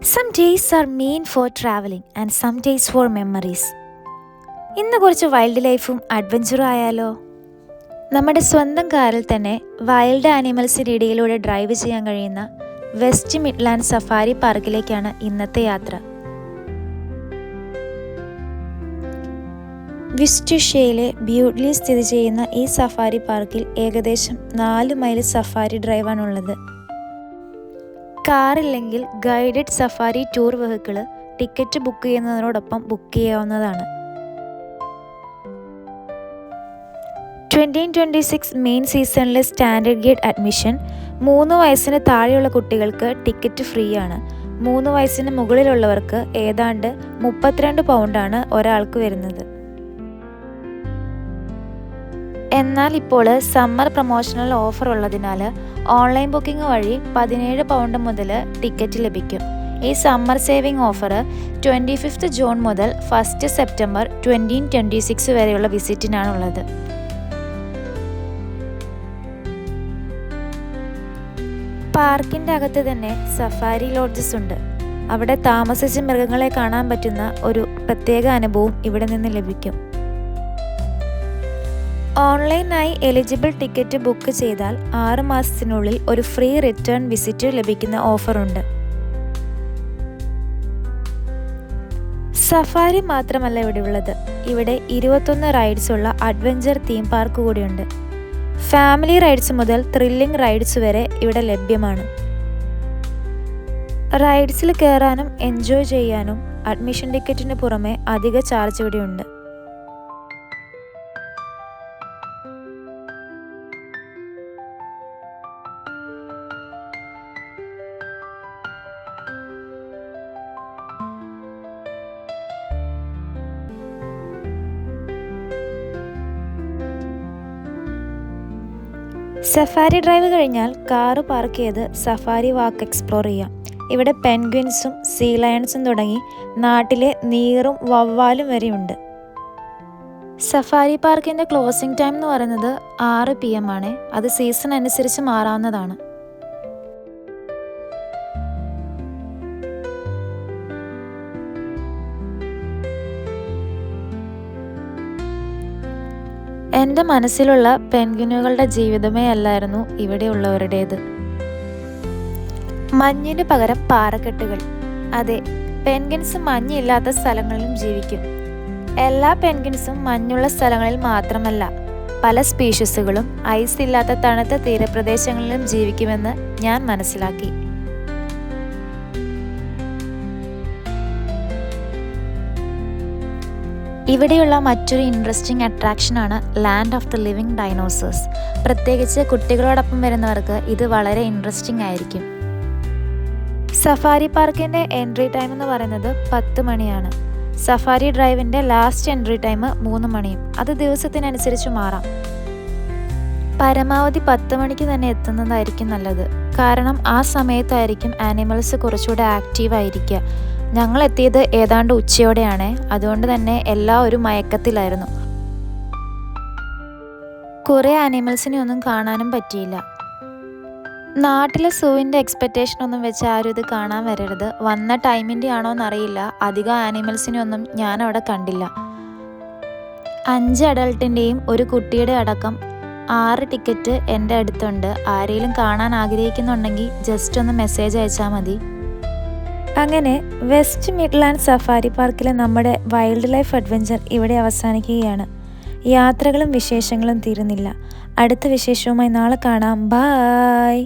Some days are meant for traveling and some days for memories. ഇന്ന് കുറച്ച് wild ലൈഫും അഡ്വഞ്ചറും ആയാലോ? നമ്മുടെ സ്വന്തം കാറിൽ തന്നെ വൈൽഡ് ആനിമൽസിൻ്റെ ഇടയിലൂടെ ഡ്രൈവ് ചെയ്യാൻ കഴിയുന്ന വെസ്റ്റ് മിഡ്ലാൻഡ് സഫാരി പാർക്കിലേക്കാണ് ഇന്നത്തെ യാത്ര. വിസ്റ്റ്ഷെയിലെ ബ്യൂട്ട്ലി സ്ഥിതി ചെയ്യുന്ന ഈ സഫാരി പാർക്കിൽ ഏകദേശം 4 മൈൽ സഫാരി ഡ്രൈവാണുള്ളത്. കാറില്ലെങ്കിൽ guided safari tour vehicle ticket book ചെയ്യുന്നതിനോടൊപ്പം ബുക്ക് ചെയ്യാവുന്നതാണ്. 2026 മെയിൻ സീസണിലെ സ്റ്റാൻഡേർഡ് ഗേറ്റ് അഡ്മിഷൻ 3 വയസ്സിന് താഴെയുള്ള കുട്ടികൾക്ക് ടിക്കറ്റ് ഫ്രീ ആണ്. 3 വയസ്സിന് മുകളിലുള്ളവർക്ക് ഏതാണ്ട് 32 പൗണ്ടാണ് ഒരാൾക്ക് വരുന്നത്. എന്നാൽ ഇപ്പോൾ സമ്മർ പ്രൊമോഷണൽ ഓഫർ ഉള്ളതിനാൽ ഓൺലൈൻ ബുക്കിംഗ് വഴി 17 പൗണ്ട് മുതൽ ടിക്കറ്റ് ലഭിക്കും. ഈ സമ്മർ സേവിംഗ് ഓഫർ 25 ജൂൺ മുതൽ 1 സെപ്റ്റംബർ 2026 വരെയുള്ള വിസിറ്റിനാണുള്ളത്. പാർക്കിൻ്റെ അകത്ത് തന്നെ സഫാരി ലോഡ്ജസ് ഉണ്ട്. അവിടെ താമസിച്ച് മൃഗങ്ങളെ കാണാൻ പറ്റുന്ന ഒരു പ്രത്യേക അനുഭവം ഇവിടെ നിന്ന് ലഭിക്കും. ഓൺലൈനായി എലിജിബിൾ ടിക്കറ്റ് ബുക്ക് ചെയ്താൽ 6 മാസത്തിനുള്ളിൽ ഒരു ഫ്രീ റിട്ടേൺ വിസിറ്റ് ലഭിക്കുന്ന ഓഫറുണ്ട്. സഫാരി മാത്രമല്ല ഇവിടെ ഉള്ളത്. ഇവിടെ 21 റൈഡ്സ് ഉള്ള അഡ്വഞ്ചർ തീം പാർക്ക് കൂടിയുണ്ട്. ഫാമിലി റൈഡ്സ് മുതൽ ത്രില്ലിംഗ് റൈഡ്സ് വരെ ഇവിടെ ലഭ്യമാണ്. റൈഡ്സിൽ കയറാനും എൻജോയ് ചെയ്യാനും അഡ്മിഷൻ ടിക്കറ്റിന് പുറമെ അധിക ചാർജ് ഇവിടെയുണ്ട്. സഫാരി ഡ്രൈവ് കഴിഞ്ഞാൽ കാറ് പാർക്ക് ചെയ്ത് സഫാരി വാക്ക് എക്സ്പ്ലോർ ചെയ്യാം. ഇവിടെ പെൻഗ്വിൻസും സീ ലയൺസും തുടങ്ങി നാട്ടിലെ നീറും വവ്വാലും വരെയുണ്ട്. സഫാരി പാർക്കിൻ്റെ ക്ലോസിംഗ് ടൈം എന്ന് പറയുന്നത് 6 PM ആണ്. അത് സീസൺ അനുസരിച്ച് മാറാവുന്നതാണ്. എൻ്റെ മനസ്സിലുള്ള പെൻഗ്വിനുകളുടെ ജീവിതമേ അല്ലായിരുന്നു ഇവിടെയുള്ളവരുടേത്. മഞ്ഞിന് പകരം പാറക്കെട്ടുകൾ. അതെ, പെൻഗ്വിൻസ് മഞ്ഞില്ലാത്ത സ്ഥലങ്ങളിലും ജീവിക്കും. എല്ലാ പെൻഗ്വിൻസും മഞ്ഞുള്ള സ്ഥലങ്ങളിൽ മാത്രമല്ല, പല സ്പീഷീസുകളും ഐസ് ഇല്ലാത്ത തണുത്ത തീരപ്രദേശങ്ങളിലും ജീവിക്കുമെന്ന് ഞാൻ മനസ്സിലാക്കി. ഇവിടെയുള്ള മറ്റൊരു ഇൻട്രസ്റ്റിംഗ് അട്രാക്ഷനാണ് land of the living dinosaurs. പ്രത്യേകിച്ച് കുട്ടികളോടൊപ്പം വരുന്നവർക്ക് ഇത് വളരെ ഇൻട്രസ്റ്റിംഗ് ആയിരിക്കും. സഫാരി പാർക്കിൻ്റെ എൻട്രി ടൈം എന്ന് പറയുന്നത് 10 മണിയാണ്. സഫാരി ഡ്രൈവിൻ്റെ ലാസ്റ്റ് എൻട്രി ടൈം 3 മണിയും. അത് ദിവസത്തിനനുസരിച്ച് മാറാം. പരമാവധി 10 മണിക്ക് തന്നെ എത്തുന്നതായിരിക്കും നല്ലത്. കാരണം ആ സമയത്തായിരിക്കും ആനിമൽസ് കുറച്ചുകൂടെ ആക്റ്റീവായിരിക്കുക. ഞങ്ങൾ എത്തിയത് ഏതാണ്ട് ഉച്ചയോടെയാണ്. അതുകൊണ്ട് തന്നെ എല്ലാവരും മയക്കത്തിലായിരുന്നു. കുറേ ആനിമൽസിനെ ഒന്നും കാണാനും പറ്റിയില്ല. നാട്ടിലെ സൂവിൻ്റെ എക്സ്പെക്റ്റേഷൻ ഒന്നും വെച്ച് ആരും ഇത് കാണാൻ വരരുത്. വന്ന ടൈമിൻ്റെ ആണോ എന്നറിയില്ല, അധികം ആനിമൽസിനെ ഒന്നും ഞാൻ അവിടെ കണ്ടില്ല. 5 അഡൾട്ടിൻ്റെയും ഒരു കുട്ടിയുടെ അടക്കം 6 ടിക്കറ്റ് എൻ്റെ അടുത്തുണ്ട്. ആരെങ്കിലും കാണാൻ ആഗ്രഹിക്കുന്നുണ്ടെങ്കിൽ ജസ്റ്റ് ഒന്ന് മെസ്സേജ് അയച്ചാൽ മതി. അങ്ങനെ വെസ്റ്റ് മിഡ്ലാൻഡ് സഫാരി പാർക്കിലെ നമ്മുടെ വൈൽഡ് ലൈഫ് അഡ്വഞ്ചർ ഇവിടെ അവസാനിക്കുകയാണ്. യാത്രകളും വിശേഷങ്ങളും തീരുന്നില്ല. അടുത്ത വിശേഷവുമായി നാളെ കാണാം. ബൈ.